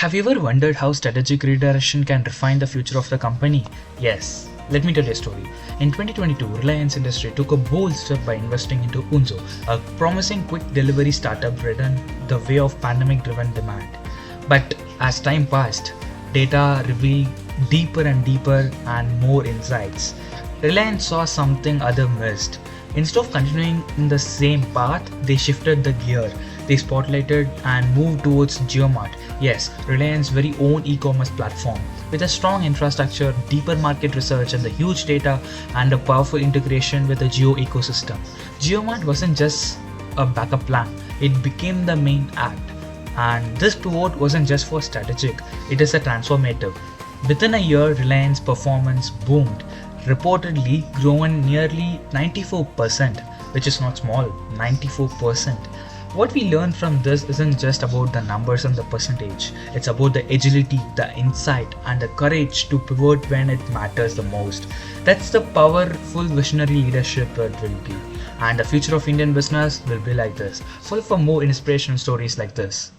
Have you ever wondered how strategic redirection can define the future of the company? Yes. Let me tell you a story. In 2022, Reliance Industries took a bold step by investing into Unzo, a promising quick delivery startup ridden the way of pandemic-driven demand. But as time passed, data revealed deeper and deeper and more insights. Reliance saw something other missed. Instead of continuing in the same path, they shifted the gear. They spotlighted and moved towards JioMart. Yes, Reliance's very own e-commerce platform. With a strong infrastructure, deeper market research, and the huge data and a powerful integration with the Jio ecosystem. JioMart wasn't just a backup plan, it became the main act. And this pivot wasn't just for strategic, it is a transformative. Within a year, Reliance performance boomed, reportedly grown nearly 94%, which is not small, 94%. What we learn from this isn't just about the numbers and the percentage, it's about the agility, the insight, and the courage to pivot when it matters the most. That's the powerful visionary leadership it will be. And the future of Indian business will be like this, full for more inspirational stories like this.